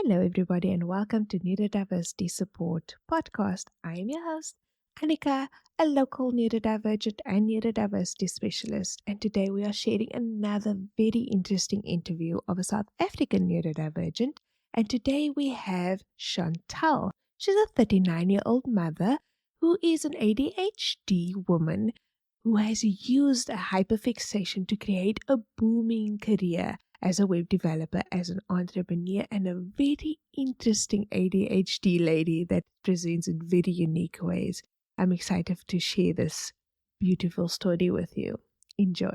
Hello, everybody, and welcome to Neurodiversity Support podcast. I am your host, Annika, a local neurodivergent and neurodiversity specialist. And today we are sharing another very interesting interview of a South African neurodivergent. And today we have Chantal. She's a 39-year-old mother who is an ADHD woman who has used a hyperfixation to create a booming career as a web developer, as an entrepreneur, and a very interesting ADHD lady that presents in very unique ways. I'm excited to share this beautiful story with you. Enjoy.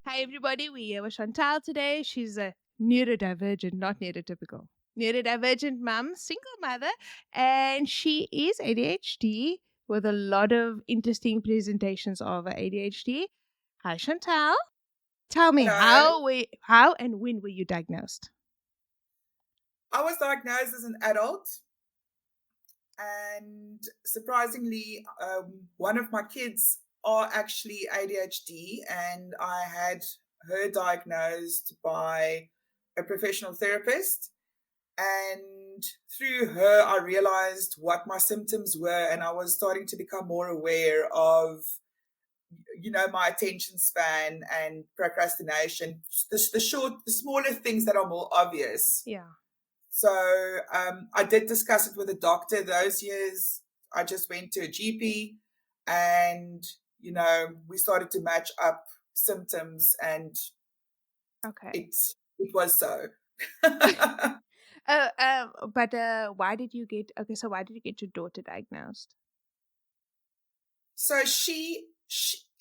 Hi, everybody. We're here with Chantal today. She's a neurodivergent, not neurotypical. Neurodivergent mom, single mother, and she is ADHD with a lot of interesting presentations of her ADHD. Hi, Chantal. Tell me Hello. how and when were you diagnosed? I was diagnosed as an adult, and surprisingly, one of my kids are actually ADHD, and I had her diagnosed by a professional therapist. And through her, I realized what my symptoms were, and I was starting to become more aware of, my attention span and procrastination, the smaller things that are more obvious. Yeah. So I did discuss it with a doctor. Those years, I just went to a GP, and we started to match up symptoms, and Okay. it was so. But why did you get so why did you get your daughter diagnosed? So she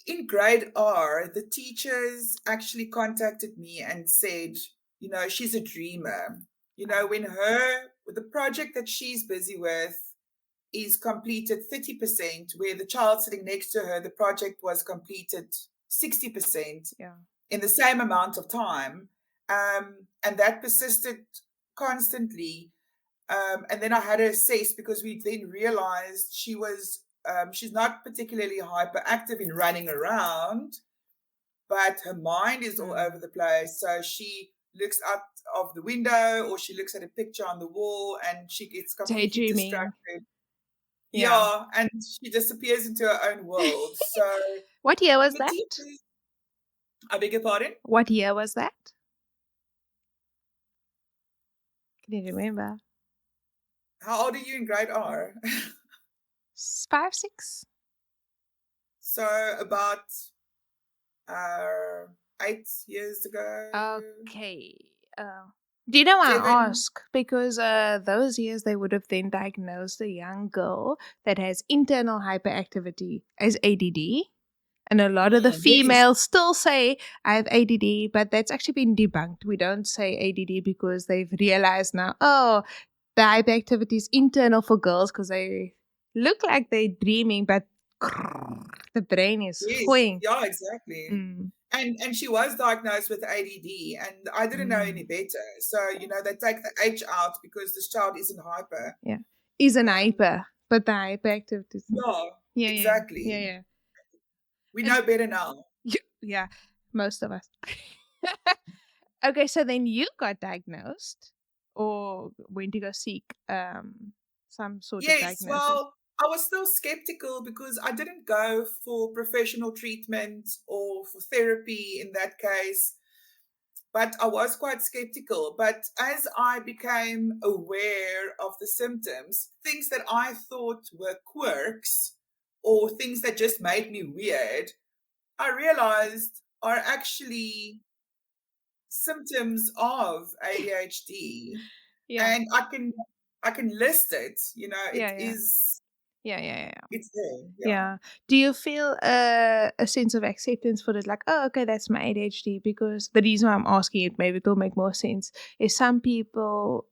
in grade R, the teachers actually contacted me and said, she's a dreamer. When the project that she's busy with is completed 30%, where the child sitting next to her, the project was completed 60% Yeah. in the same amount of time. And that persisted constantly. And then I had her assessed, because we then realized she's not particularly hyperactive in running around, but her mind is all over the place. So she looks out of the window, or she looks at a picture on the wall, and she gets completely Daydreaming. distracted. Yeah. Yeah, and she disappears into her own world. So What year was the that? teachers, I beg your pardon? What year was that? Can you remember? How old are you in grade R? 5, 6? So about 8 years ago. Okay. Do you know why I 7. ask? Because those years they would have then diagnosed a young girl that has internal hyperactivity as ADD. And a lot of the Yes. females still say, I have ADD, but that's actually been debunked. We don't say ADD because they've realized now, oh, the hyperactivity is internal for girls because they look like they're dreaming, but the brain is Yes. going. Yeah, exactly. Mm, And she was diagnosed with ADD, and I didn't know any mm. better. So, they take the H out because this child isn't hyper. Yeah. Is an Um, hyper, but the hyperactivity is not. yeah, Yeah, yeah, yeah, exactly. yeah. We And know better now. yeah, most of us. Okay, so then you got diagnosed or went to go seek some sort of Yes, diagnosis. well, I was still skeptical because I didn't go for professional treatment or for therapy in that case, but I was quite skeptical. But as I became aware of the symptoms, things that I thought were quirks or things that just made me weird, I realized are actually symptoms of ADHD. Yeah, And I can list it, it yeah, yeah, is yeah, yeah, yeah. it's there. Yeah. Yeah. Do you feel a sense of acceptance for it? Like, oh, okay, that's my ADHD. Because the reason why I'm asking it, maybe it'll make more sense, is some people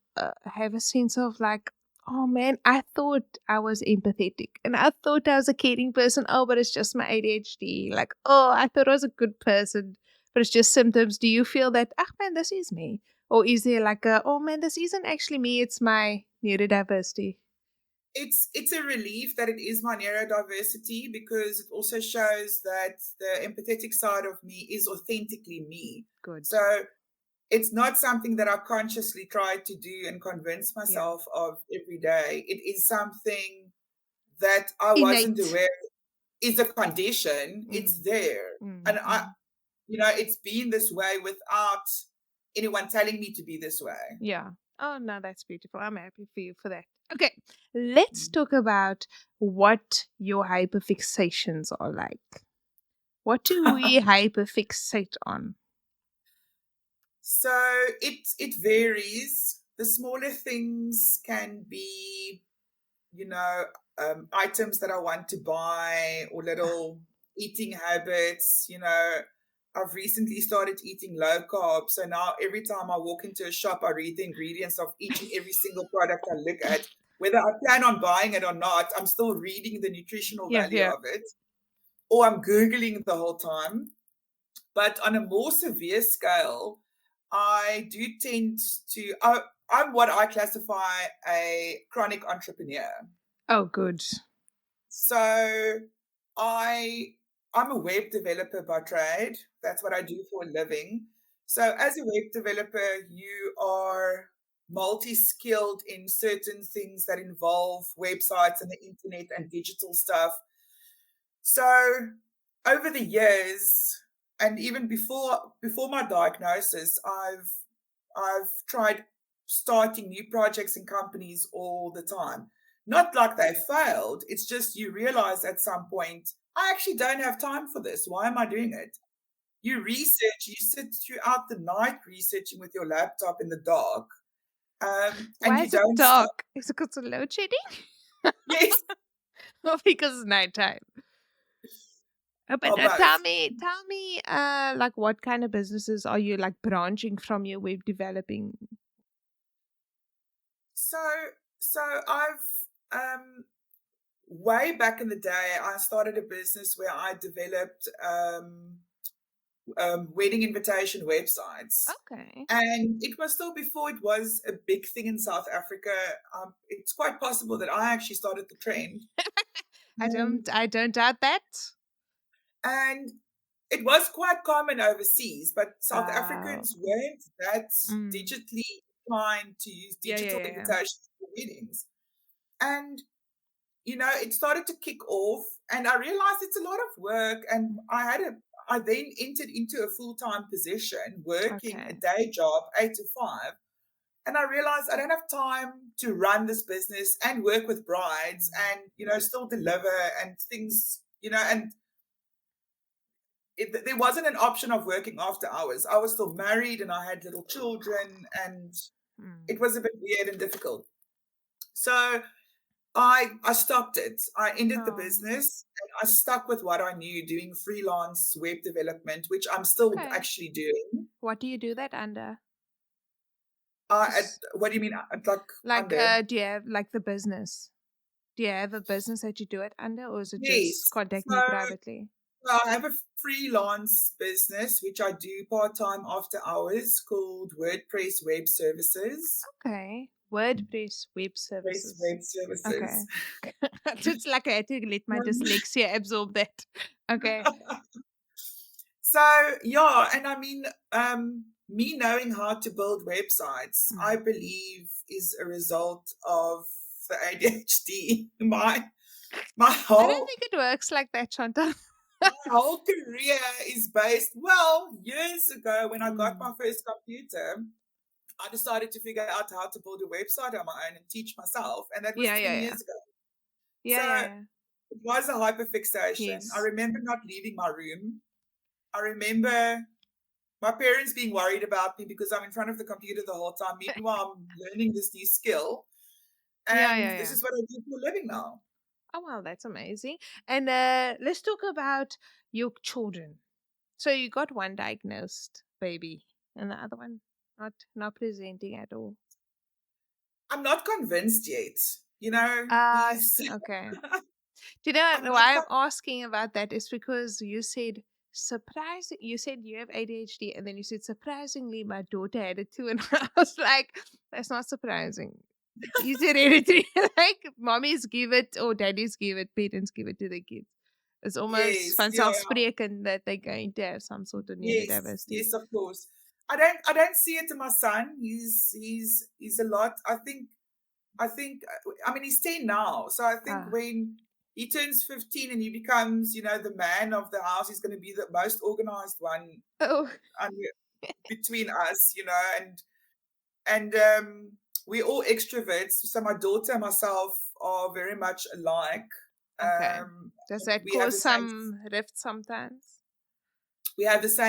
have a sense of like, oh man, I thought I was empathetic and I thought I was a caring person. Oh, but it's just my ADHD. Like, oh, I thought I was a good person, but it's just symptoms. Do you feel that, ah, man, this is me? Or is there like a, oh man, this isn't actually me, it's my neurodiversity? it's a relief that it is my neurodiversity because it also shows that the empathetic side of me is authentically me. Good. So it's not something that I consciously try to do and convince Yeah. myself of every day. It is something that I wasn't Innate. aware is a condition. It's Mm, there. And mm. it's been this way without anyone telling me to be this way. Yeah. Oh, no, that's beautiful. I'm happy for you for that. Okay, let's Mm. talk about what your hyperfixations are like. What do we hyperfixate on? So it varies. The smaller things can be, you know, items that I want to buy or little eating habits. I've recently started eating low carb. So now every time I walk into a shop, I read the ingredients of each and every single product I look at. Whether I plan on buying it or not, I'm still reading the nutritional Yeah, value yeah. of it, or I'm Googling the whole time. But on a more severe scale, I do tend to, I'm what I classify a chronic entrepreneur. Oh, good. So I I'm a web developer by trade. That's what I do for a living. So as a web developer, you are multi-skilled in certain things that involve websites and the internet and digital stuff. So over the years, and even before my diagnosis, I've tried starting new projects and companies all the time. Not like they failed. It's just you realize at some point, I actually don't have time for this. Why am I doing it? You research, you sit throughout the night researching with your laptop in the dark, and Why you is it don't stop. dark? Is it because of load shedding? Yes, Or because it's nighttime? But or both. tell me, like what kind of businesses are you like branching from your web developing? So, so I've way back in the day, I started a business where I developed wedding invitation websites. Okay. And it was still before it was a big thing in South Africa. It's quite possible that I actually started the trend. Um, I don't doubt that. and it was quite common overseas, but South Wow. Africans weren't that Mm. digitally inclined to use Yeah, yeah, digital yeah, yeah. invitations for weddings. And it started to kick off, and I realized it's a lot of work. And I then entered into a full time position, working a Okay. day job, 8 to 5. And I realized I don't have time to run this business and work with brides Mm. and, still deliver and things, and there wasn't an option of working after hours. I was still married and I had little children, and Mm. it was a bit weird and difficult. So I stopped it. I ended the Oh, business and I stuck with what I knew, doing freelance web development, which I'm still okay. actually doing. What do you do that under? Just What do you mean? Like like, under? do you have like the business? Do you have a business that you do it under, or is it just Yes. contact me So privately? I have a freelance business which I do part time after hours called WordPress Web Services. Okay. WordPress Web WordPress Services. Web Services. Okay. It's like I had to let my dyslexia absorb that. Okay. So yeah, and I mean, me knowing how to build websites, I Mm. believe, is a result of the ADHD. My I don't whole think it works like that, Chantal. my whole career is based. Well, years ago when I got Mm. my first computer, I decided to figure out how to build a website on my own and teach myself, and that was Yeah, yeah, 20 yeah. years ago. Yeah, So yeah, yeah. it was a hyperfixation. I Yes. remember not leaving my room. I remember my parents being worried about me because I'm in front of the computer the whole time. Meanwhile, I'm learning this new skill. Yeah, And yeah, this yeah. is what I do for a living now. Oh, well, that's amazing. And let's talk about your children. So you got one diagnosed baby, and the other one not presenting at all. I'm not convinced yet. He's, Okay. Do you know I'm not, why I'm asking about that? Is because you said surprising. You said you have ADHD, and then you said surprisingly, my daughter had it too, and I was like, that's not surprising. Is hereditary. Like mommies give it or daddies give it, parents give it to the kids. It's almost Yes, yeah, vanzelfsprekend that they're going to have some sort of yes, neurodiversity. yes, of course. I don't see it in my son. He's a lot. I think I mean he's 10 now. So I think Ah. when he turns 15 and he becomes, the man of the house, he's going to be the most organized one Oh, um, between us, and we're all extroverts. So my daughter and myself are very much alike. okay. Does And that we have cause the same some rift sometimes?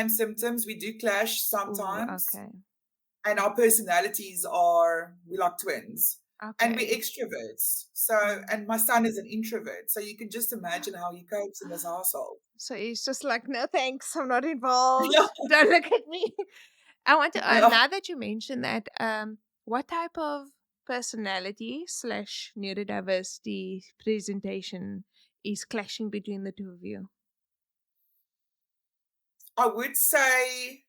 symptoms. We do clash Oh, sometimes, okay. and our personalities are we like twins. And we're Okay. extroverts. So, Mm. and my son is an introvert. So you can just imagine how he copes in this household. So he's just like, no thanks, I'm not Yeah. involved. Don't look at me. I want to Yeah. now that you mentioned that, what type of personality slash neurodiversity presentation is clashing between the two of you? I would say,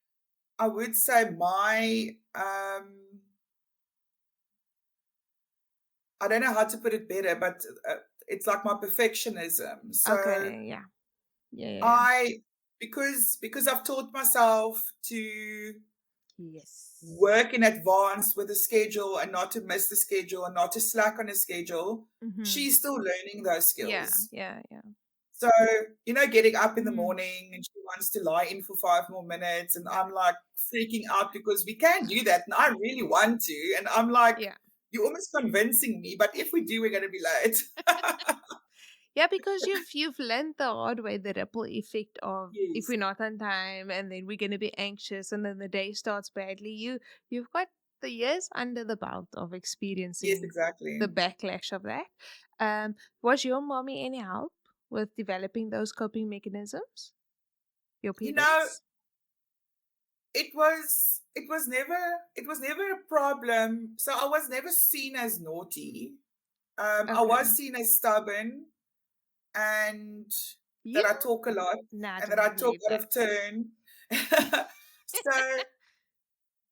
I would say my, I don't know how to put it better, but it's like my perfectionism. So Okay, yeah. Yeah. I, because I've taught myself to Yes. work in advance with a schedule and not to miss the schedule and not to slack on a schedule, Mm-hmm. she's still learning those Yeah, skills. yeah. So, getting up in the Mm-hmm. morning and she wants to lie in for 5 more minutes, and I'm like freaking out because we can't do that. And I really want to. And I'm like, Yeah. you're almost convincing me, but if we do, we're going to be late. Yeah, because you've learned the hard way the ripple effect of if Yes, we're not on time and then we're gonna be anxious and then the day starts badly. You've got the years under the belt of yes, experiencing exactly. the backlash of that. Was your mommy any help with developing those coping mechanisms? Your You know, parents? it was never a problem. So I was never seen as naughty. I Okay. was seen as stubborn and that You? I talk a lot No, I and that don't I talk believe out that. of turn. so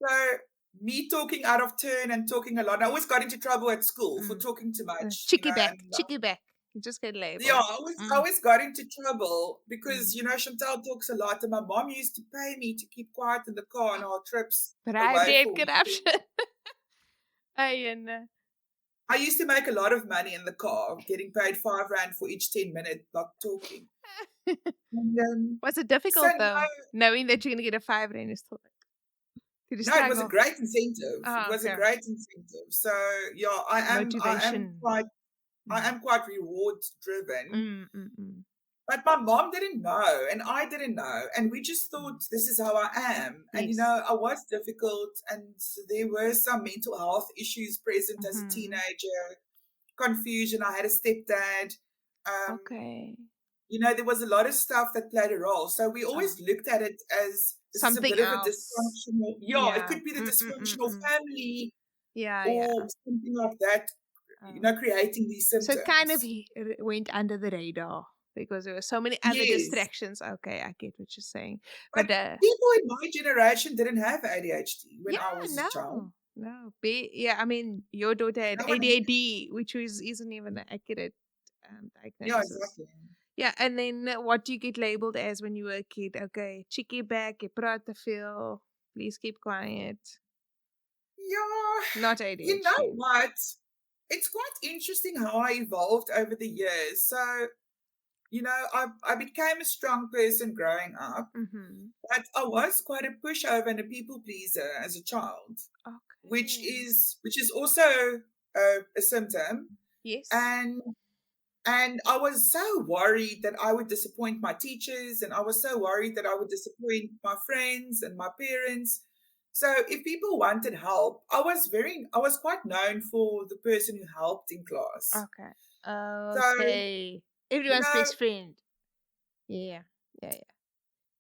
so me talking out of turn and talking a lot. I always got into trouble at school for Mm. talking too much, Chicky back, and chicky back. You just get yeah, labeled. I Mm. always got into trouble Mm. because Chantal talks a lot, and my mom used to pay me to keep quiet in the car on our trips away Bribery and for corruption. weekends. Ayun. I used to make a lot of money in the car, getting paid R5 for each 10 minute not talking. And Was it so difficult though, knowing that you're gonna get a 5 rand is still like, did you no, it was a struggle? great incentive. It Oh, was a okay. great incentive. So yeah, Motivation. I Mm. am quite reward driven. Mm, mm, mm. But my mom didn't know, and I didn't know, and we just Mm. thought this is how I am. And Yes. I was difficult, and there were some mental health issues present as a Mm-hmm. teenager. Confusion. I had a stepdad. Um, Okay. there was a lot of stuff that played a role. So we Oh, always looked at it as this is a something bit of a else. dysfunctional. Yeah, it Yeah. could be the Mm, mm, mm, dysfunctional mm. family Yeah. or something like that. Oh. Creating these So it kind of symptoms. went under the radar because there were so many other Yes, distractions. Okay, I get what you're saying. but But people in my generation didn't have ADHD when yeah, I was a child. no. Yeah, I mean, your daughter had No one did. ADHD, which isn't even an accurate Yeah, diagnosis. exactly. Yeah, and then what do you get labeled as when you were a kid? Okay, cheeky back, je praat te veel, please keep quiet. Yeah, Not you know ADHD. what? It's quite interesting how I evolved over the years. So, I became a strong person growing up, Mm-hmm. but I was quite a pushover and a people pleaser as a child, which Okay. is also a symptom. Yes. And I was so worried that I would disappoint my teachers, and I was so worried that I would disappoint my friends and my parents. So if people wanted help, I was quite known for the person who helped in class. Okay. So, Okay. you Everyone's know, best friend. Yeah. Yeah.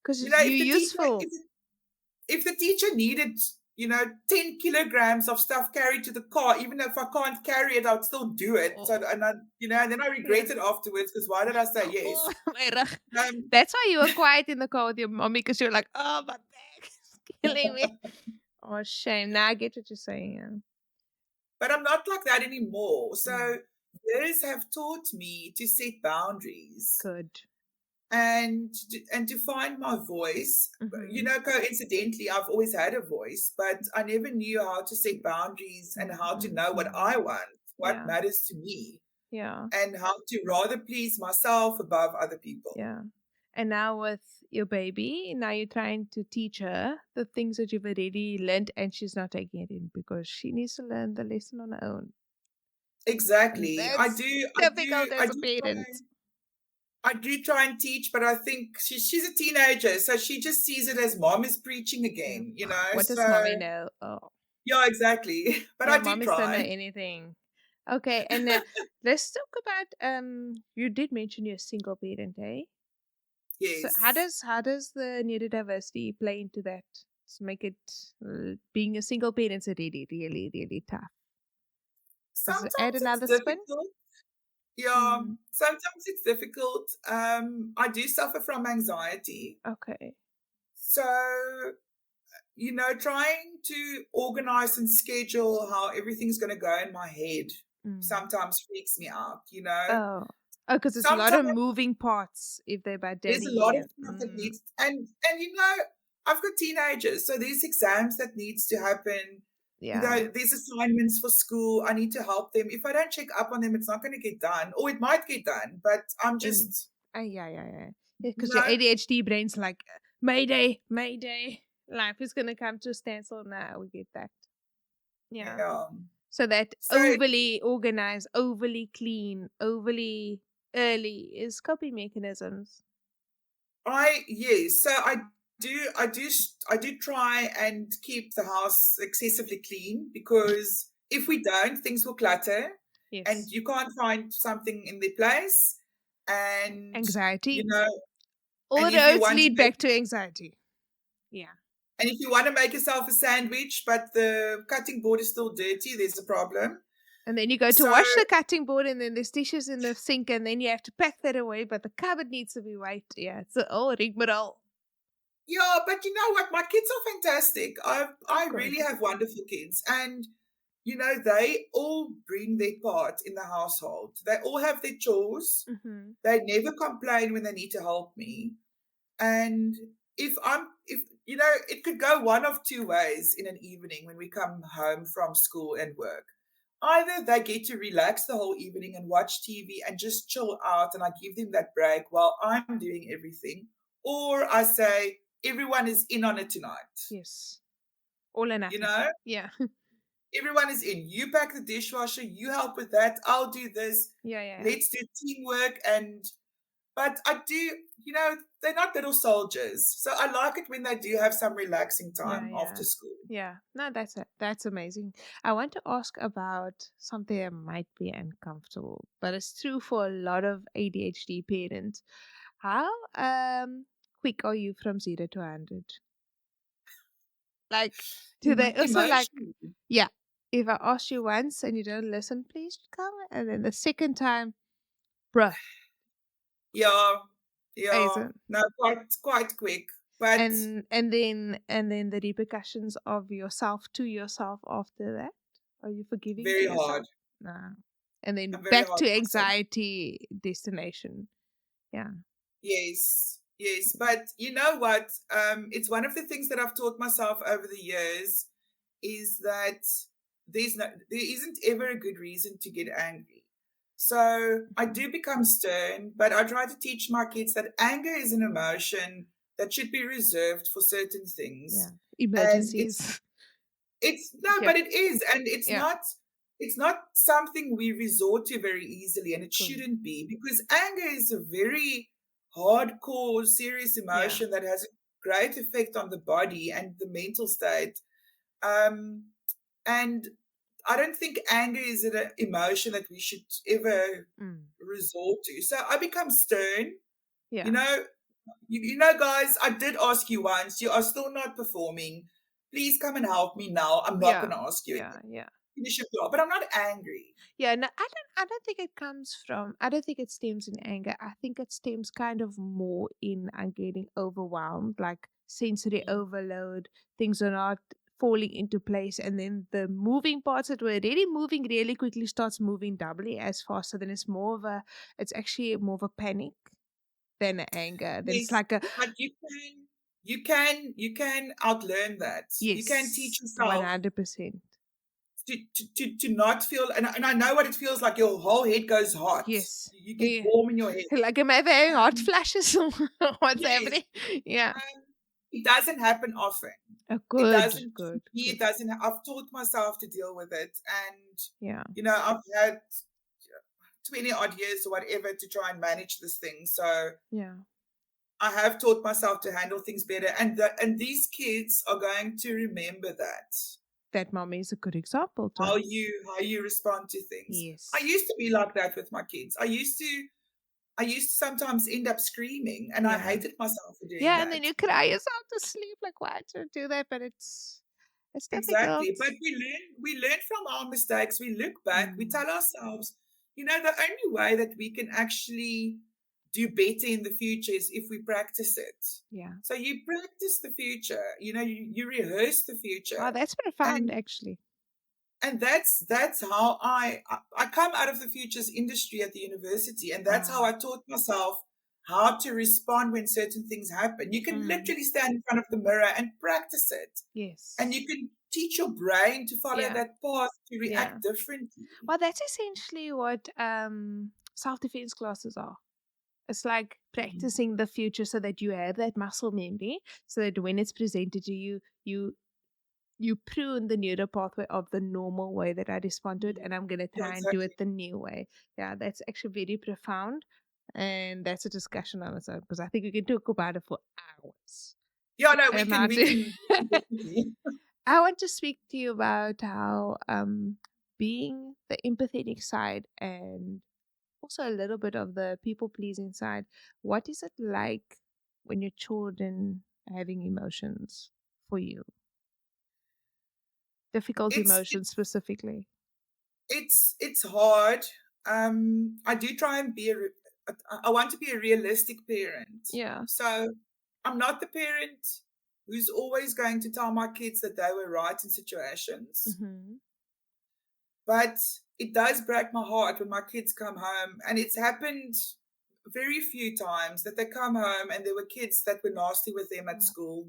Because you're if the teacher useful. if the teacher needed 10 kilograms of stuff carried to the car, even if I can't carry it, I'd still do it. So, Oh, and then I yeah. regret it afterwards because why did I say Oh, yes? my rug. Um, That's why you were quiet in the car with your mommy because you're like, oh, my back is killing me. Oh, shame. Now I get what you're saying. Yeah. But I'm not like that anymore. Mm, So years have taught me to set boundaries good. and to find my voice. Mm-hmm. Coincidentally, I've always had a voice, but I never knew how to set boundaries and how to know what Mm-hmm. I want, what Yeah, matters to me, yeah, and how to rather please myself above other people. yeah. And now with your baby, now you're trying to teach her the things that you've already learned, and she's not taking it in because she needs to learn the lesson on her own. And Exactly. I that's do. I do. difficult I as a do try. parent. I do try and teach, but I think she's a teenager, so she just sees it as mom is preaching Yeah. again. You know. What does So mommy know? Oh, yeah, exactly. But yeah, I do mommies don't know try. anything. Okay, and let's talk about you did mention you're a single parent, eh? So Yes. how does the neurodiversity play into that? To make it being a single parent is really, really, really tough. Does it add Sometimes it's another spin? difficult. Yeah, Mm, sometimes it's difficult. I do suffer from anxiety. okay. So, trying to organize and schedule how everything's going to go in my head Mm. sometimes freaks me out. Oh, oh, because it's a lot of Sometimes moving parts if they're about there's a daddy lot of and stuff that needs, and I've got teenagers, so there's exams that needs to happen. yeah, There's assignments for school. I need to help them. If I don't check up on them, it's not going to get done, or it might get done, but I'm in just, yeah, yeah, yeah. you Because your know, ADHD brain's like Mayday, Mayday. Life is gonna come to a standstill now. We get that. Yeah. yeah. So that So overly organized, overly clean, overly early is coping mechanisms. yes, so I do try and keep the house excessively clean because if we don't, things will clutter, and Yes. you can't find something in their place, and you Anxiety. know, All and if you roads want to lead make back to anxiety. Yeah. and if you want to make yourself a sandwich, but the cutting board is still dirty, there's a problem. And then you go to So wash the cutting board, and then there's dishes in the sink, and then you have to pack that away, but the cupboard needs to be wiped. Yeah, it's a whole rigmarole. yeah, but you know what? My kids are fantastic. I Oh, really good. have wonderful kids, and they all bring their part in the household. They all have their chores. Mm-hmm. They never complain when they need to help me. And if it could go one of two ways in an evening when we come home from school and work. Either they get to relax the whole evening and watch TV and just chill out, and I give them that break while I'm doing everything. Or I say, everyone is in on it tonight. Yes. All or You nothing. know, Yeah. everyone is in. You pack the dishwasher, you help with that, I'll do this. Yeah, yeah, Let's do teamwork. But I do, they're not little soldiers. So I like it when they do have some relaxing yeah, time yeah. after school. Yeah. No, that's it. That's amazing. I want to ask about something that might be uncomfortable, but it's true for a lot of ADHD parents. How quick are you from 0 to 100? Like, do they also like, Emotionally. yeah, if I ask you once and you don't listen, please come. And then the second time, bruh, Yeah, yeah. isn't. No, quite quick. But And then the repercussions of yourself to yourself after that. Are you forgiving to very yourself? hard. No. And then I'm very back hard to on myself. anxiety destination. Yeah. Yes, yes. But you know what? It's one of the things that I've taught myself over the years is that there isn't ever a good reason to get angry. So I Mhm. do become stern, but I try to teach my kids that anger is an emotion that should be reserved for certain Yeah. things. And Emergencies. it's no, Yeah. but it is, and Yeah. it's not something we resort to very easily, and it Good. shouldn't be because anger is a very hardcore, serious Yeah. emotion that has a great effect on the body and the mental state. Um, and I don't think anger is an emotion that we should ever Mm. resort to. So I become stern. You Yeah. know, guys, I did ask you once. You are still not performing. Please come and help me now. I'm not going Yeah. to ask you Yeah. again. Yeah. Finish your job, but I'm not angry. Yeah, no, I don't think it comes from I don't think it stems in anger. I think it stems kind of more in getting overwhelmed, like sensory Mm. overload. Things are not falling into place, and then the moving parts that were already moving really quickly starts moving doubly as fast. So then it's actually more of a panic than a anger. Then it's Yes, like a but you can outlearn that. You can teach yes, yourself 100%. to not feel, and I know what it feels like. Your whole head goes hot. Yes. You get Yeah. warm in your head. Like am I having hot Um, flashes or what's yes, happening? Yeah. it doesn't happen often. Oh, It good, doesn't. For good, me, good. it doesn't. I've taught myself to deal with it, and Yeah. I've had 20 odd years or whatever to try and manage this thing. So Yeah. I have taught myself to handle things better, and these kids are going to remember that. That mommy is a good example too. How you respond to things. I Yes. used to be like that with my kids. I used to sometimes end up screaming, and I Yeah. hated myself for doing Yeah, and that. then you cry yourself to sleep. Like, why to do that? But it's difficult. Exactly. But we learn from our mistakes. We look back, we Mm. tell ourselves, the only way that we can actually do better in the future is if we practice it. Yeah. So you practice the future, you rehearse the Oh, future. that's profound, And actually. and that's how I come out of the futures industry at the university, and that's how Ah. I taught myself how to respond when certain things happen. You can Mm. literally stand in front of the mirror and practice it, and Yes. you can teach your brain to follow Yeah. that path to Yeah. react differently. Well, that's essentially what self-defense classes are. It's like Mhm. practicing the future so that you have that muscle memory, so that when it's presented to you, you prune the neural pathway of the normal way that I respond to it, and I'm gonna Yeah, try and do exactly. it the new way. Yeah, that's actually very profound, and that's a discussion on its own because I think we can talk about it for hours. Yeah, no, we And can how we to can we can definitely. I want to speak to you about how being the empathetic side and also a little bit of the people pleasing side. What is it like when your children are having emotions for you? Difficult It's emotions specifically. it's hard. I do try and I want to be a realistic parent. Yeah. So I'm not the parent who's always going to tell my kids that they were right in situations. Hmm. But it does break my heart when my kids come home, and it's happened very few times that they come home and there were kids that were nasty with them at Yeah. school.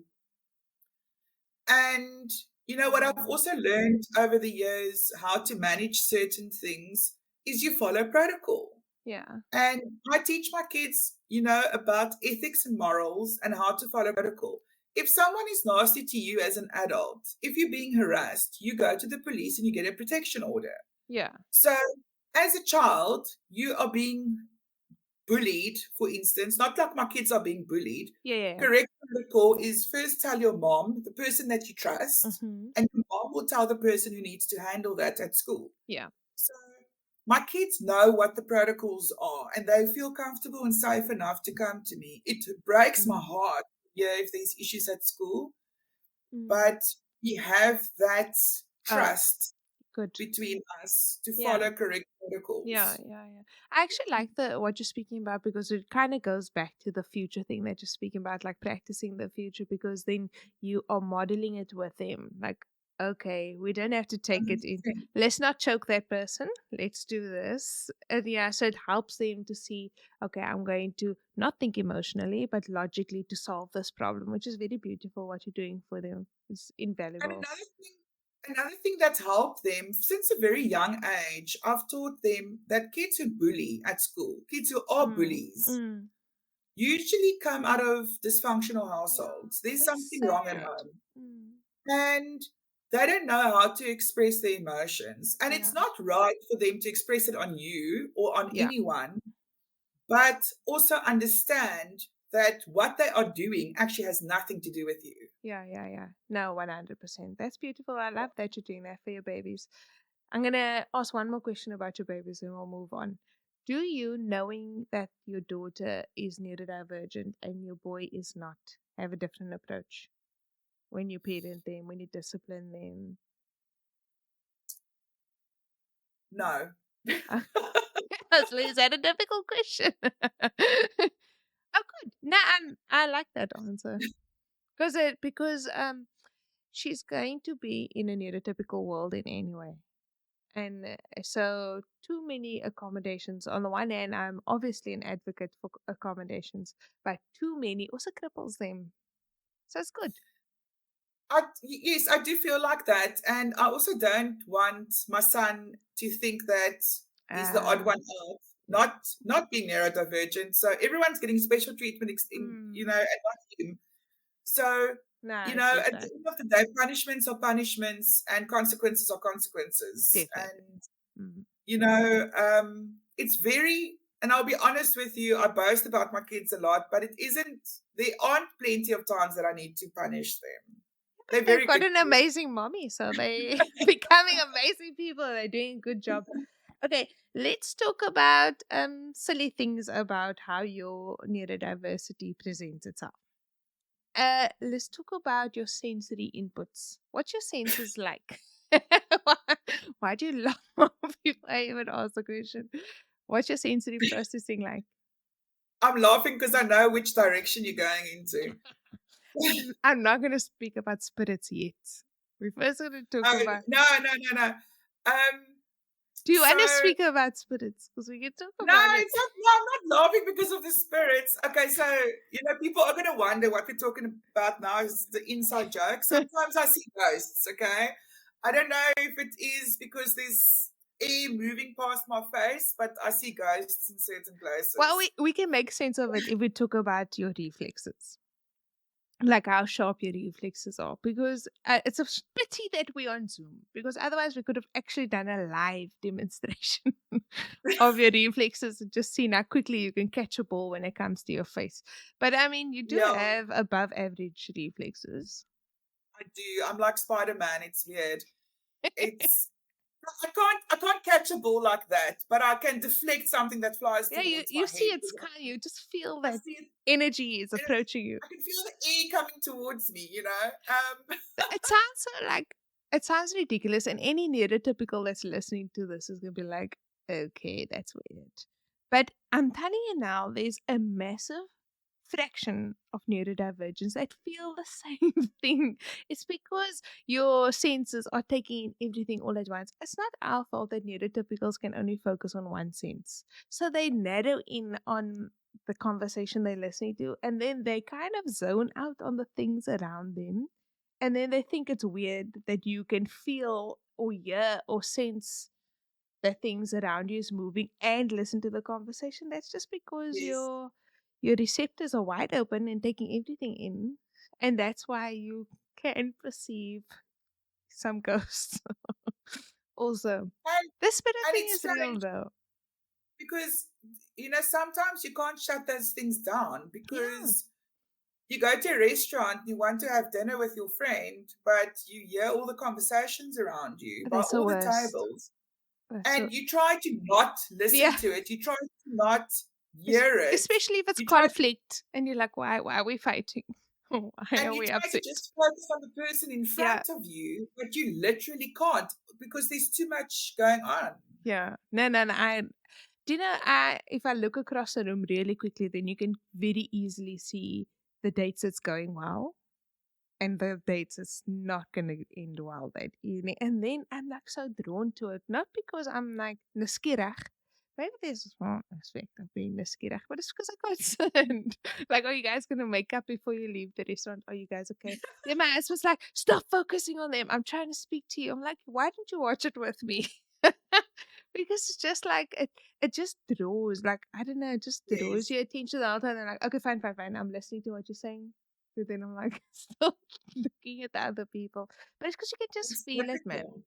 And what I've Oh, also learned over the years how to manage certain things is you follow protocol. yeah. And I teach my kids, about ethics and morals and how to follow protocol. If someone is nasty to you as an adult, if you're being harassed, you go to the police and you get a protection order. Yeah. So, as a child, you are being bullied, for instance, not like my kids are being bullied. Yeah. Yeah. Correct protocol is first tell your mom, the person that you trust, Mm-hmm. and your mom will tell the person who needs to handle that at school. Yeah. So my kids know what the protocols are and they feel comfortable and safe enough to come to me. It breaks my Mm. heart, yeah, if there's issues at school, Mm. but we have that Oh, trust good. between us to Yeah. follow correct Yeah, protocols. yeah, yeah. I actually like the what you're speaking about because it kind of goes back to the future thing that you're speaking about, like practicing the future, because then you are modeling it with them. Like, okay, we don't have to take it in. 100%. Let's not choke that person. Let's do this. And yeah, so it helps them to see, okay, I'm going to not think emotionally, but logically to solve this problem, which is very beautiful what you're doing for them. It's And invaluable. another thing that's helped them since a very young age, I've taught them that kids who bully at school, kids who are Mm, bullies, mm, usually come out of dysfunctional yeah, households. There's it's something wrong at sad. home. Mm, And they don't know how to express their emotions. And it's yeah, not right for them to express it on you or on yeah. anyone, but also understand that what they are doing actually has nothing to do with you. Yeah, yeah, yeah. No, 100%. That's beautiful. I love that you're doing that for your babies. I'm going to ask one more question about your babies and we'll move on. Do you, knowing that your daughter is neurodivergent and your boy is not, have a different approach when you parent them, when you discipline them? No. Is that a difficult question? Oh, good. No, I like that answer because she's going to be in a neurotypical world in any way. And so, too many accommodations. On the one hand, I'm obviously an advocate for accommodations, but too many also cripples them. So it's good. Yes, I do feel like that. And I also don't want my son to think that he's the odd Uh, one out, yeah. not being neurodivergent. So everyone's getting special treatment, Mm, and not him. So, no, I get at that. the end of the day, punishments are punishments and consequences are consequences. Definitely. And, Mm. it's very, and I'll be honest with you, I boast about my kids a lot, but there aren't plenty of times that I need to punish them. They're They've very got good an amazing mommy, so they becoming amazing people. They're doing a good job. Okay, let's talk about silly things about how your neurodiversity presents itself. Let's talk about your sensory inputs. What's your senses like? why, why do you laugh before I even ask the question? What's your sensory processing like? I'm laughing because I know which direction you're going into. I'm not going to speak about spirits yet. We're first going to talk Oh, about. no, no, no, no. Um, Do you want to so speak about spirits? Because we can talk no, about it. it's not. No, I'm not laughing because of the spirits. Okay, so people are gonna wonder what we're talking about now is the inside joke. Sometimes I see ghosts. Okay, I don't know if it is because there's air moving past my face, but I see ghosts in certain Well, places. we can make sense of it if we talk about your reflexes, like how sharp your reflexes are, because it's a pity that we're on Zoom, because otherwise we could have actually done a live demonstration of your reflexes and just seen how quickly you can catch a ball when it comes to your face. But I mean, you do Yeah, have above average reflexes. I do. I'm like Spider Man. It's weird. It's I can't catch a ball like that, but I can deflect something that flies Yeah, towards you my see head. it's kind of, you just feel I that see it, energy is and approaching you. I can feel the air coming towards me. It sounds so like it sounds ridiculous, and any neurotypical that's listening to this is gonna be like, okay, that's weird. But I'm telling you now, there's a massive fraction of neurodivergence that feel the same thing. It's because your senses are taking in everything all at once. It's not our fault that neurotypicals can only focus on one sense. So they narrow in on the conversation they're listening to, and then they kind of zone out on the things around them, and then they think it's weird that you can feel or hear or sense the things around you is moving and listen to the conversation. That's just because Yes. your receptors are wide open and taking everything in, and that's why you can perceive some ghosts. Also, And the spirit and thing it's is real strange though. because sometimes you can't shut those things down Yeah, because you go to a restaurant, you want to have dinner with your friend, but you hear all the conversations around you by that's the all the worst. tables, That's so and you try to not yeah. listen to it. You try to not hear it. Especially if it's You try conflict and you're like, why are we fighting? Why and are you we try to upset? just focus on the person in Yeah, front of you, but you literally can't because there's too much going on. yeah. No. Do you know, if I look across the room really quickly, then you can very easily see the dates it's going well and the dates it's not going to end well that evening. And then I'm like so drawn to it, not because I'm like nuskierig. Maybe there's a small aspect of being nuskierig, but it's because I'm concerned. Like, are you guys going to make up before you leave the restaurant? Are you guys okay? Then my ass was like, stop focusing on them. I'm trying to speak to you. I'm like, why didn't you watch it with me? Because it's just like it just draws, like, I don't know, it just draws Yes, your attention the whole time. And like, okay, fine. I'm listening to what you're saying. But then I'm like still looking at the other people. But it's because you can just it's feel it, man. difficult.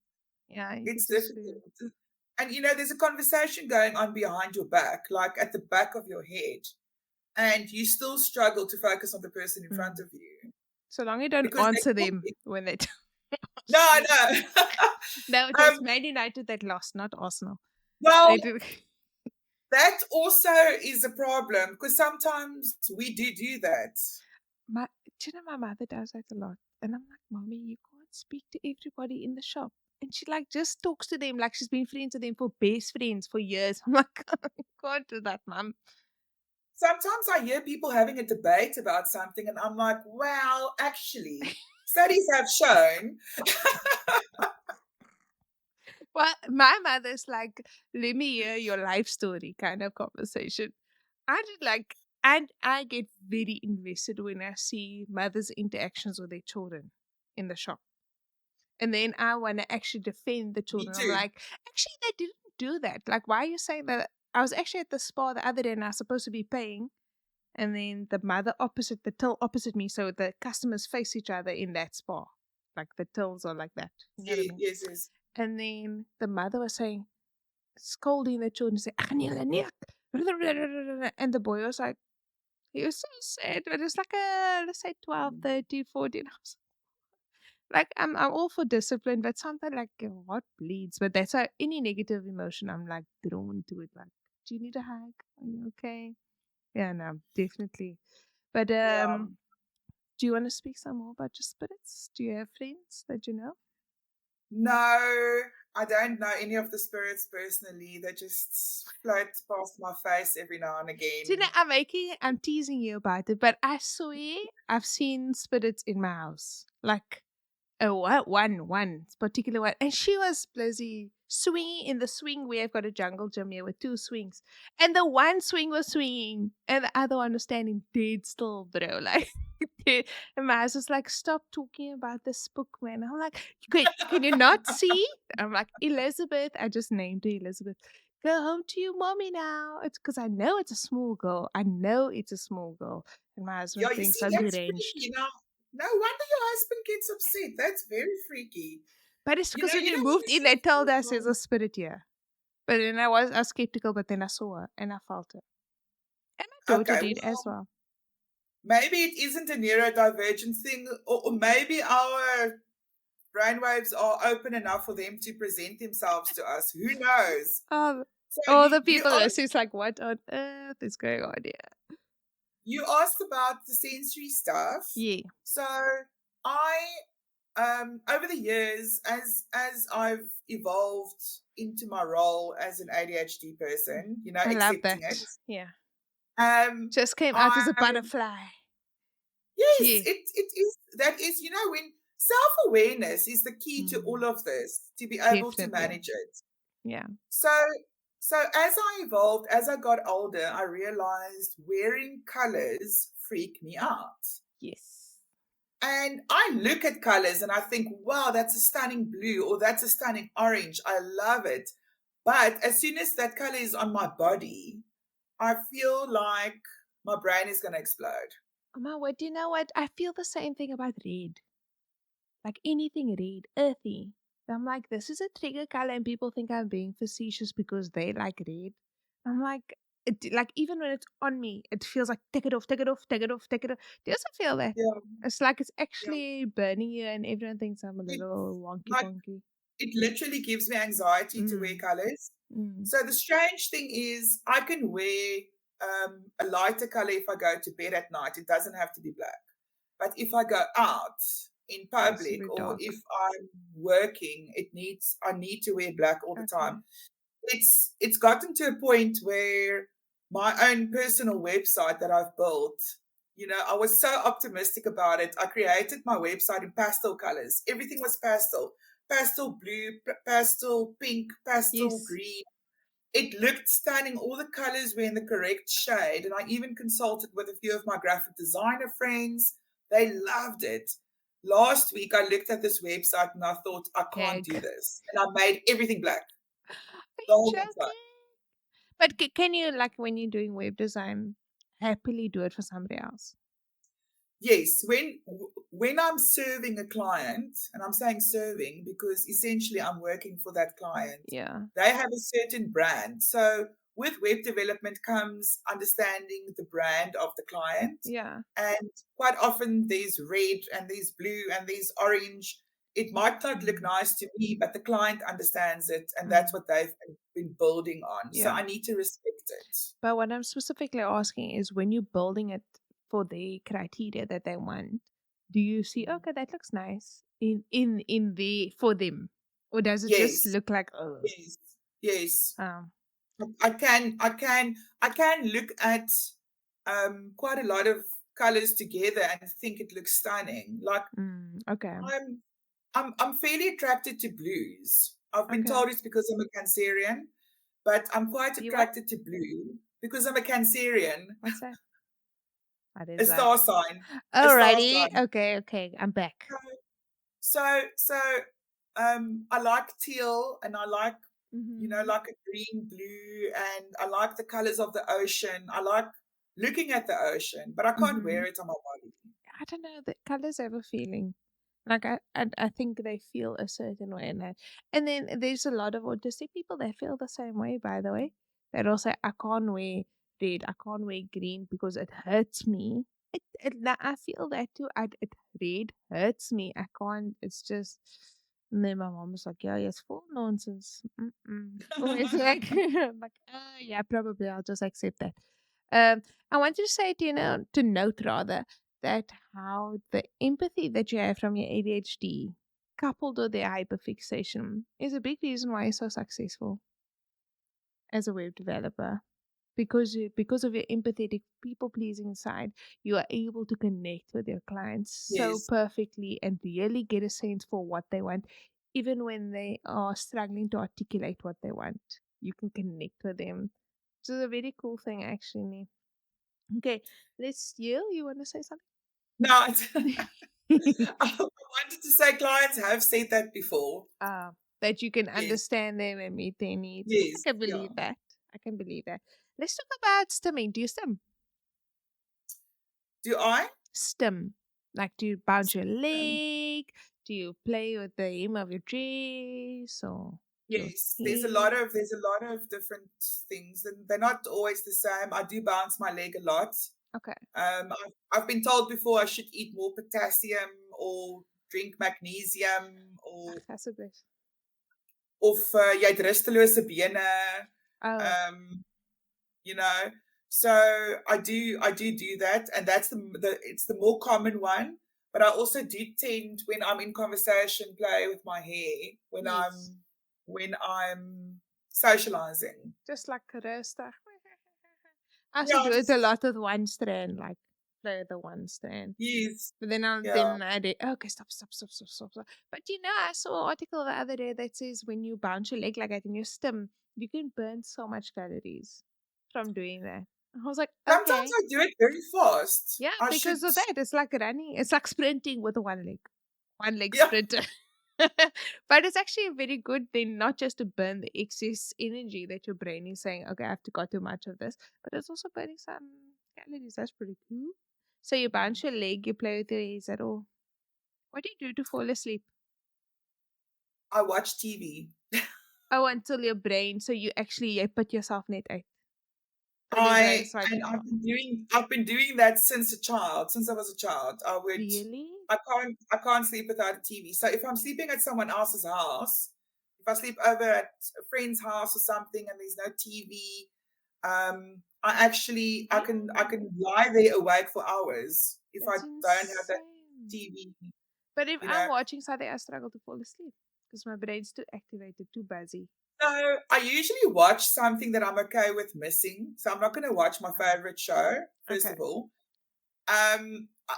Yeah, you can It's just feel it. difficult. And there's a conversation going on behind your back, like at the back of your head, and you still struggle to focus on the person in front Mm. of you So long you don't because they answer them talking. when they No, ask you. no. No, it was um, Man United that lost, not Arsenal. well, They did. that also is a problem because sometimes we do that. My, do you know my mother does that a lot? And I'm like, Mommy, you can't speak to everybody in the shop. And she like just talks to them like she's been friends with them for best friends for years. I'm like, I can't do that, Mom. Sometimes I hear people having a debate about something, and I'm like, well, actually, Studies have shown. Well, my mother's like, let me hear your life story kind of conversation. I did like, and I get very invested when I see mothers' interactions with their children in the shop. And then I want to actually defend the Me children. I'm too. like, actually, they didn't do that. Like, why are you saying that? I was actually at the spa the other day and I was supposed to be paying. And then the mother opposite, the till opposite me. So the customers face each other in that spa. Like the tills are like that. You know what I mean? Yes, yes. And then the mother was saying, scolding the children, saying, "Ag nie hulle nie." And the boy was like, he was so sad. But it's like a, let's say 12, Mm. 13, 14. I was like, I'm all for discipline, but sometimes like your heart bleeds. But that's why any negative emotion, I'm like drawn to it. Like, do you need a hug? Are you okay? Yeah, no, definitely. But Yeah. do you want to speak some more about your spirits? Do you have friends that you know? No, I don't know any of the spirits personally. They just float past my face every now and See, now again. I'm teasing you about it, but I swear I've seen spirits in my house. Like, one particular one. And she was busy swinging in the swing. We have got a jungle gym here with two swings. And the one swing was swinging, and the other one was standing dead still, bro. Like, dead. And my house was like, stop talking about the spook, man. I'm like, can you not see? I'm like, Elizabeth. I just named her Elizabeth. Go home to your mommy now. It's because I know it's a small girl. I know it's a small girl. And my husband Yeah, you thinks see, I'm that's deranged. freaky. Now, no wonder your husband gets upset. That's very freaky. But it's because when You we know when moved you in, see they told us there's people. a spirit here. But then I was skeptical, but then I saw her and I felt her. And my daughter Okay, did as well, well. maybe it isn't a neurodivergent thing, or maybe our brainwaves are open enough for them to present themselves to us. Who knows? Oh, So all the you people asked listening is like, what on earth is going on here? you asked about the sensory stuff. Yeah, So I over the years, as I've evolved into my role as an ADHD person, I love accepting that. it. Yeah. Um, Just came out as I a butterfly. Yes, Yeah, it is. That is, when self awareness is the key to mm, all of this to be able to definitely. manage it. Yeah. So, so as I evolved, as I got older, I realized wearing colors freak me out. Yes. And I look at colors and I think, wow, that's a stunning blue or that's a stunning orange. I love it. But as soon as that color is on my body, I feel like my brain is going to explode. Oh my word, do you know what? I feel the same thing about red. Like anything red, earthy. I'm like, this is a trigger color, and people think I'm being facetious because they like red. I'm like, like even when it's on me, it feels like take it off, take it off, take it off, take it off. Do you also feel that? Yeah, It's like it's yeah. actually burning you, and everyone thinks I'm a It's little wonky like ponky. it literally gives me anxiety to wear Mm, colors. mm, So the strange thing is, I can wear a lighter color if I go to bed at night. It doesn't have to be black. But if I go out in it's public very or if dark. I'm working, I need to wear black all the time. Okay. It's gotten to a point where my own personal website that I've built, I was so optimistic about it. I created my website in pastel colors. Everything was pastel. Pastel blue, pastel pink, pastel Yes. green. It looked stunning. All the colors were in the correct shade. And I even consulted with a few of my graphic designer friends. They loved it. Last week, I looked at this website and I thought, I can't do Heck. this. And I made everything black, Are the you whole website. joking? But can you, like, when you're doing web design, happily do it for somebody else? Yes, when I'm serving a client, and I'm saying serving because essentially I'm working for that client, Yeah. they have a certain brand. So with web development comes understanding the brand of the client. Yeah. And quite often there's red and there's blue and there's orange. It might not look Mm, nice to me, but the client understands it, and that's mm, what they've been building on. So yeah. I need to respect it. But what I'm specifically asking is when you're building it for the criteria that they want, do you see, okay, that looks nice in the for them? Or does it just Yes, look like, oh, yes, yes. um, I can look at quite a lot of colors together and think it looks stunning. Like Okay. I'm I'm fairly attracted to blues. I've been Okay. told it's because I'm a Cancerian, but I'm quite You what? attracted to blue because I'm a Cancerian, What's that? What a is that? star sign, a star Alrighty. sign. Okay. Okay. I'm back. So I like teal and I like, Mm-hmm. like a green, blue, and I like the colors of the ocean. I like looking at the ocean, but I can't Mm-hmm. wear it on my body. I don't know. The colors have a feeling. Like I think they feel a certain way, and then there's a lot of autistic people that feel the same way. By the way, that also I can't wear red, I can't wear green because it hurts me. I feel that too. Red hurts me. I can't. It's just. And then my mom was like, "Yeah, it's full nonsense." Mm-mm. Always like, I'm like, yeah, probably I'll just accept that. I want to say to note rather that how the empathy that you have from your ADHD coupled with their hyperfixation is a big reason why you're so successful as a web developer. Because of your empathetic people pleasing side, you are able to connect with your clients so Yes. perfectly and really get a sense for what they want, even when they are struggling to articulate what they want. You can connect with them. So it's a very cool thing actually. Okay, let's you want to say something? No, I wanted to say clients have said that before. That you can Yes, understand them and meet their needs. I yes, can yeah. believe that. I can believe that. Let's talk about stimming. Do you stim? Do I? Stim. Like, do you bounce your Um, leg? Do you play with the hem of your dress or your yes, hair? there's a lot of different things, and they're not always the same. I do bounce my leg a lot. Okay. I've been told before I should eat more potassium or drink magnesium Ach, that's the best. of jy het rustelose bene. Oh, Um, you know. So I do that, and that's it's the more common one. But I also do tend when I'm in conversation play with my hair yes. when I'm socializing. Just like Karista. I also Yeah, do it a just lot with one strand, like play with the one strand. yes, But then yeah. I did okay, stop. But I saw an article the other day that says when you bounce your leg like that in your stim, you can burn so much calories from doing that. I was like, Sometimes okay. I do it very fast. Yeah, I should, because of that. It's like running, it's like sprinting with one leg. One leg yeah. sprinter. But it's actually a very good thing, not just to burn the excess energy that your brain is saying, okay, I have to got too much of this, but it's also burning some calories. That's pretty cool. So you bounce your leg, you play with your ears at all. What do you do to fall asleep? I watch TV. Oh, until your brain, so you put yourself net out. Till your I brain's like, and oh, I've been doing that since a child. Since I was a child, really? I can't sleep without a TV. So if I'm sleeping at someone else's house, if I sleep over at a friend's house or something and there's no TV, I Yeah, can lie there awake for hours if I that's don't have that insane. TV, But if you I'm know. watching something, I struggle to fall asleep because my brain's too activated, too busy. So I usually watch something that I'm okay with missing. So I'm not going to watch my Ah, favorite show, first okay. of all.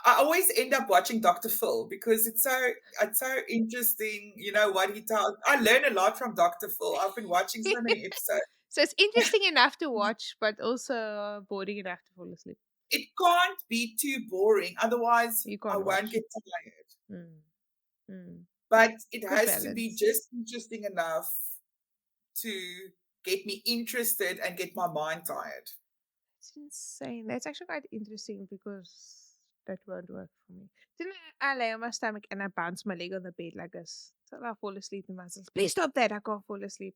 I always end up watching Dr. Phil because it's so interesting, what he tells. I learn a lot from Dr. Phil. I've been watching so many episodes. So it's interesting enough to watch, but also boring enough to fall asleep. It can't be too boring, otherwise You I can't won't watch. get tired. Mm, mm. But it Good has to be balance. just interesting enough to get me interested and get my mind tired. It's insane. That's actually quite interesting because that won't work for me. Then I lay on my stomach and I bounce my leg on the bed like this. So I fall asleep in myself. Please stop that. I can't fall asleep.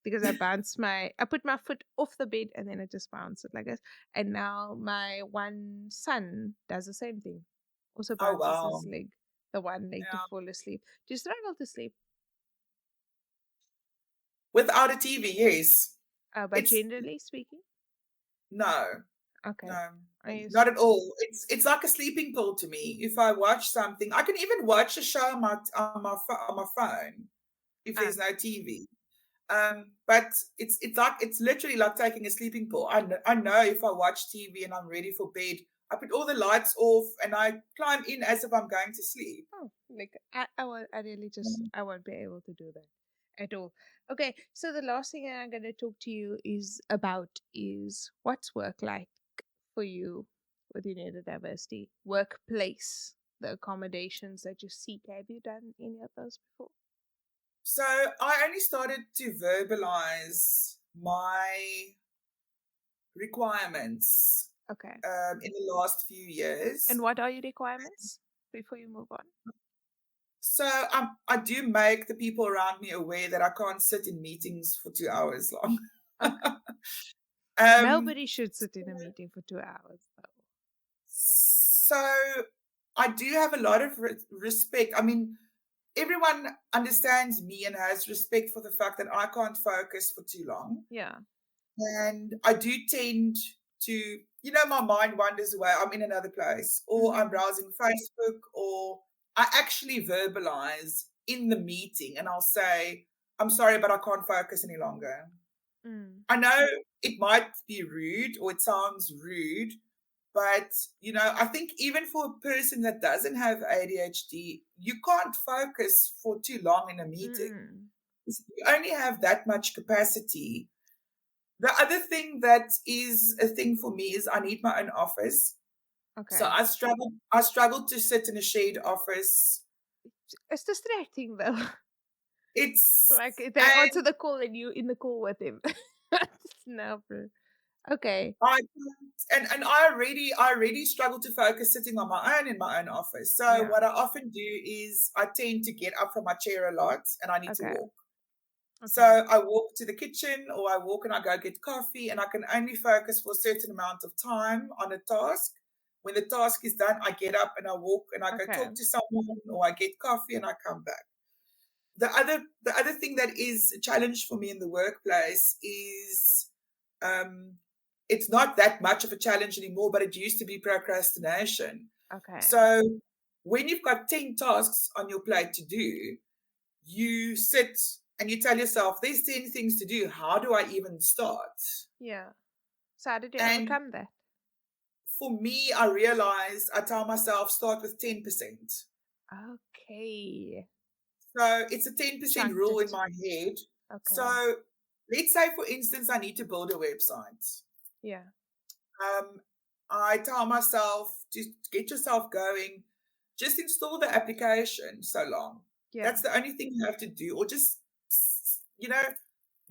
Because I put my foot off the bed and then I just bounce it like this. And now my one son does the same thing. Also Oh bounces wow. his leg, the one leg to Yeah. fall asleep. Do you struggle to sleep? Without a TV, yes. But It's generally speaking, no. okay. No, I not used at all. It's like a sleeping pill to me. If I watch something, I can even watch a show on on my phone if ah, there's no TV. But it's literally like taking a sleeping pill. I know if I watch TV and I'm ready for bed, I put all the lights off and I climb in as if I'm going to sleep. Oh, like I really just I won't be able to do that at all. Okay, so the last thing I'm gonna talk to you is what's work like for you with your neurodiversity workplace, the accommodations that you seek. Have you done any of those before? So I only started to verbalize my requirements Okay. in the last few years. And what are your requirements before you move on? So I do make the people around me aware that I can't sit in meetings for 2 hours long. Okay. um, Nobody should sit in a meeting for 2 hours though. so I do have a lot of respect. I mean, everyone understands me and has respect for the fact that I can't focus for too long. Yeah. And I do tend to, my mind wanders away. I'm in another place, or I'm Mm-hmm. browsing Facebook, or I actually verbalize in the meeting and I'll say, I'm sorry, but I can't focus any longer. Mm. I know it might be rude or it sounds rude, but I think even for a person that doesn't have ADHD, you can't focus for too long in a meeting. Mm-mm. You only have that much capacity. The other thing that is a thing for me is I need my own office. So Okay. I struggle to sit in a shared office. It's distracting though. It's Like if they and answer the call and you in the call with him. No, bro. Okay. I and I already struggle to focus sitting on my own in my own office. So Yeah. what I often do is I tend to get up from my chair a lot and I need to Okay. walk. So Okay. I walk to the kitchen or I walk and I go get coffee and I can only focus for a certain amount of time on a task. When the task is done, I get up and I walk and I go Okay. talk to someone or I get coffee and I come back. The other thing that is a challenge for me in the workplace is um, it's not that much of a challenge anymore, but it used to be procrastination. Okay. So when you've got 10 tasks on your plate to do, you sit and you tell yourself, there's 10 things to do. How do I even start? Yeah. So how did you And overcome that? for me, I realized I tell myself, start with 10%. Okay. So it's a 10% Chunked rule in it. my head. Okay. So let's say, for instance, I need to build a website. Yeah. Um, I tell myself to get yourself going, just install the application so long. Yeah. That's the only thing you have to do, or just, you know,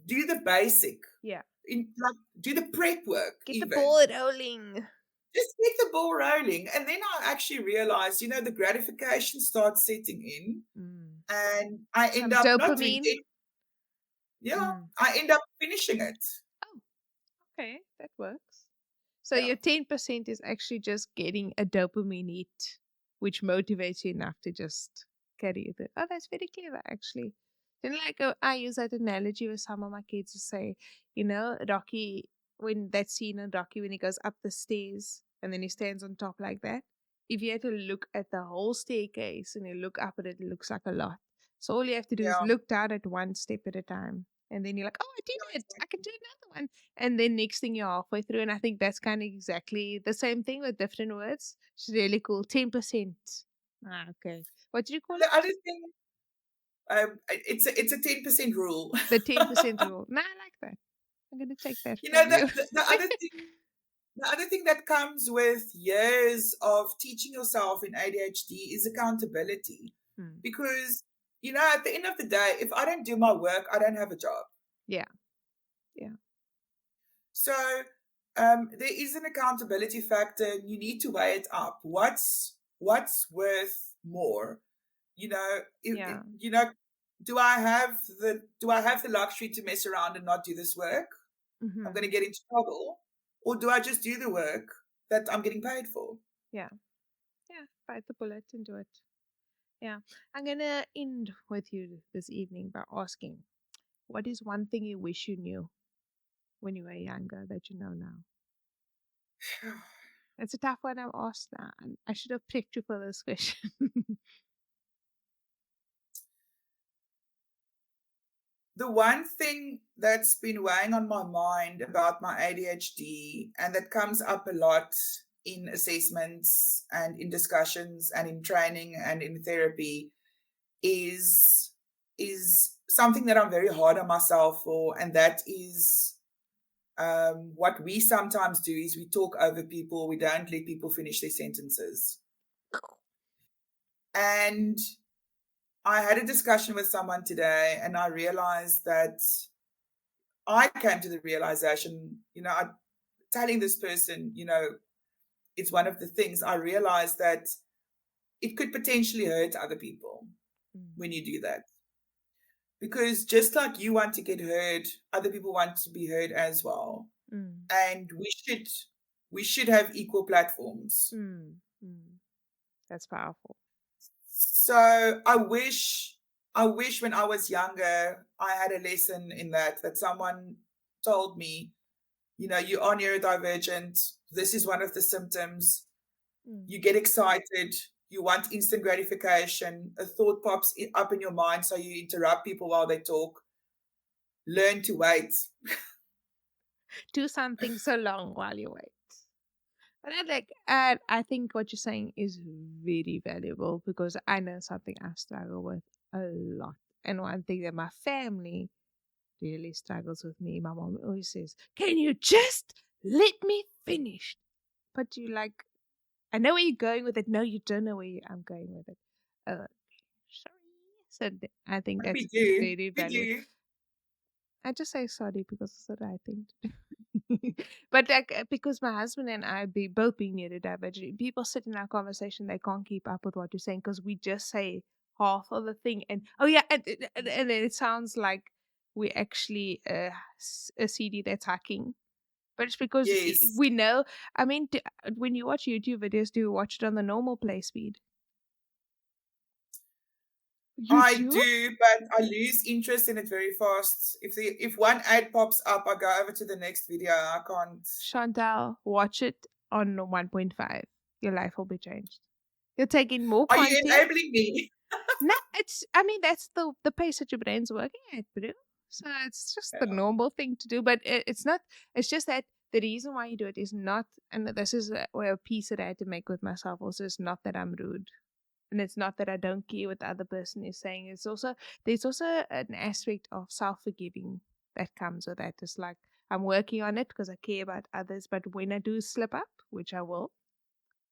do the basic, Yeah. like do the prep work Get the even. ball rolling. Just get the ball rolling. And then I actually realized, the gratification starts setting in Mm. and I end Some up not doing dopamine. it. Yeah, Mm. I end up finishing it. Oh, okay. That works. So Yeah. your 10% is actually just getting a dopamine hit, which motivates you enough to just carry you through. Oh, that's very clever, actually. Then, like, I use that analogy with some of my kids to say, Rocky, when that scene in Rocky when he goes up the stairs and then he stands on top like that. If you had to look at the whole staircase and you look up at it, it looks like a lot. So all you have to do is Yeah. look down at one step at a time. And then you're like, oh, I did it. I can do another one. And then next thing you're halfway through. And I think that's kind of exactly the same thing with different words. It's really cool. 10%. Ah, okay. What did you call The it? other thing, it's a 10% rule. The 10% rule. Nah, I like that. I'm going to take that You know, from the, you. the, the other thing the other thing that comes with years of teaching yourself in ADHD is accountability. Hmm. Because, at the end of the day, if I don't do my work, I don't have a job. Yeah. Yeah. So there is an accountability factor, and you need to weigh it up. What's worth more? Yeah. Do I have the luxury to mess around and not do this work? I'm going Mm-hmm. to get into trouble, or do I just do the work that I'm getting paid for? Yeah. Yeah. Bite the bullet and do it. Yeah. I'm going to end with you this evening by asking what is one thing you wish you knew when you were younger that you know now? It's a tough one I've asked now. And I should have picked you for this question. The one thing that's been weighing on my mind about my ADHD and that comes up a lot in assessments and in discussions and in training and in therapy is something that I'm very hard on myself for, and that is what we sometimes do is we talk over people. We don't let people finish their sentences. And I had a discussion with someone today, and I realized that I came to the realization, telling this person, it's one of the things I realized that it could potentially hurt other people when you do that. Because just like you want to get heard, other people want to be heard as well. And we should have equal platforms. That's powerful. So I wish when I was younger, I had a lesson in that someone told me, you are neurodivergent. This is one of the symptoms. You get excited. You want instant gratification. A thought pops up in your mind, so you interrupt people while they talk. Learn to wait. Do something so long while you wait. But I think what you're saying is very valuable because I know something I struggle with a lot. And one thing that my family really struggles with me, my mom always says, "Can you just let me finish?" But you like, I know where you're going with it. No, you don't know where I'm going with it. Sorry. So I think But that's we do. very We valuable. do. I just say sorry because it's the right thing to do. But because my husband and I both being neurodivergent, people sit in our conversation, they can't keep up with what you're saying because we just say half of the thing, and and then it sounds like we actually a CD that's hacking. But it's because Yes. we know. I mean, when you watch YouTube videos, do you watch it on the normal play speed? You I do? do, but I lose interest in it very fast. If one ad pops up, I go over to the next video. I can't. Chantal, watch it on 1.5. Your life will be changed. You'll take in more Are you content. enabling me? No, I mean, that's the pace that your brain's working at, bro. So it's just the normal thing to do. But it's just that the reason why you do it is not, and this is a piece that I had to make with myself also, is not that I'm rude. And it's not that I don't care what the other person is saying. There's also an aspect of self-forgiving that comes with that. It's like I'm working on it because I care about others, but when I do slip up, which I will,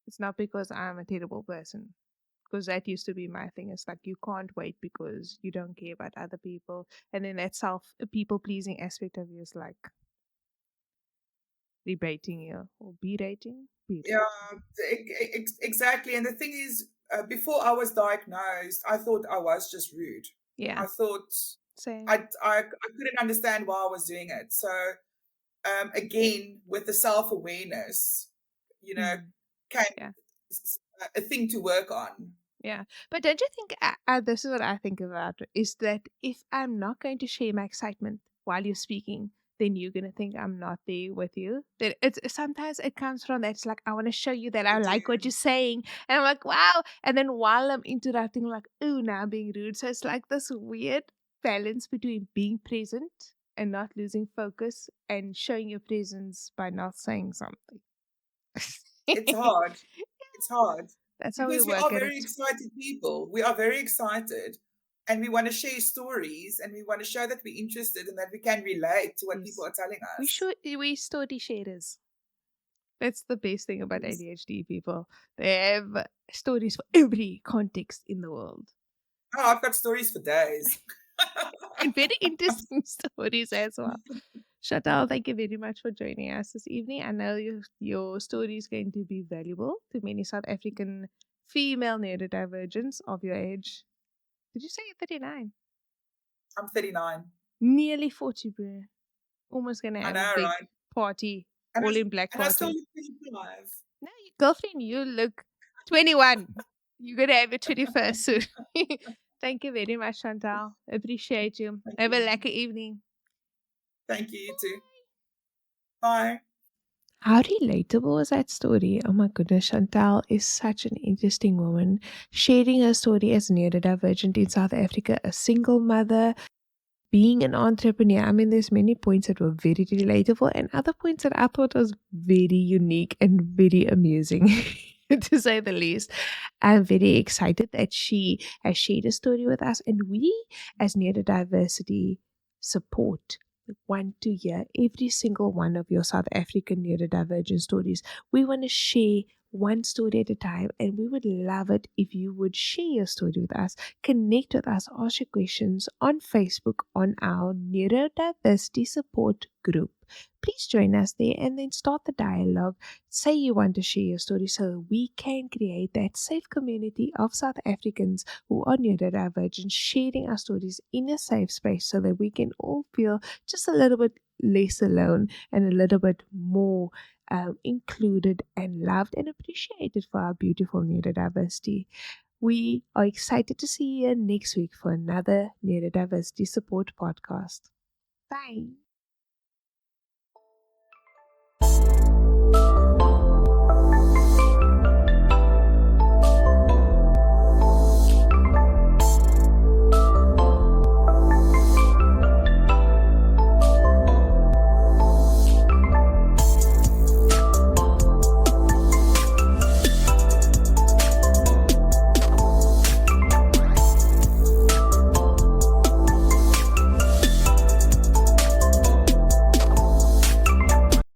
it's not because I'm a terrible person. Because that used to be my thing. It's like you can't wait because you don't care about other people. And then that people pleasing aspect of you is like debating you or berating. Yeah, exactly. And the thing is, before I was diagnosed, I thought I was just rude. Yeah. I thought Same. I couldn't understand why I was doing it. So again, with the self awareness, came Yeah. a thing to work on. Yeah. But don't you think, this is what I think about, is that if I'm not going to share my excitement while you're speaking, then you're going to think I'm not there with you. That it's sometimes it comes from that. It's like, I want to show you that I I do. like what you're saying. And I'm like, wow. And then while I'm interrupting, I'm like, ooh, now I'm being rude. So it's like this weird balance between being present and not losing focus and showing your presence by not saying something. It's hard. It's hard That's how we because we work are at it. very excited people. We are very excited and we want to share stories and we want to show that we're interested and that we can relate to what people are telling us. We story sharers. That's the best thing about Yes. ADHD people. They have stories for every context in the world. Oh, I've got stories for days. And very interesting stories as well. Chantal, thank you very much for joining us this evening. I know your story is going to be valuable to many South African female neurodivergents of your age. Did you say you're 39? I'm 39. Nearly 40, bro. Almost going to I have a know, big right? party, And all in black I still party. look 25. No, girlfriend, you look 21. You're going to have your 21st soon. Thank you very much, Chantal. Appreciate you. Thank Have a you. lucky evening. Thank you, you too. Bye. How relatable is that story? Oh my goodness, Chantal is such an interesting woman, sharing her story as neurodivergent in South Africa, a single mother, being an entrepreneur, I mean, there's many points that were very relatable and other points that I thought was very unique and very amusing, to say the least. I'm very excited that she has shared a story with us, and we, as Neurodiversity Support, want to hear every single one of your South African neurodivergent stories. We want to share one story at a time, and we would love it if you would share your story with us. Connect with us, ask your questions on Facebook on our Neurodiversity Support group. Please join us there and then start the dialogue. Say you want to share your story so we can create that safe community of South Africans who are neurodivergent, sharing our stories in a safe space so that we can all feel just a little bit less alone and a little bit more included and loved and appreciated for our beautiful neurodiversity. We are excited to see you next week for another Neurodiversity Support podcast. Bye.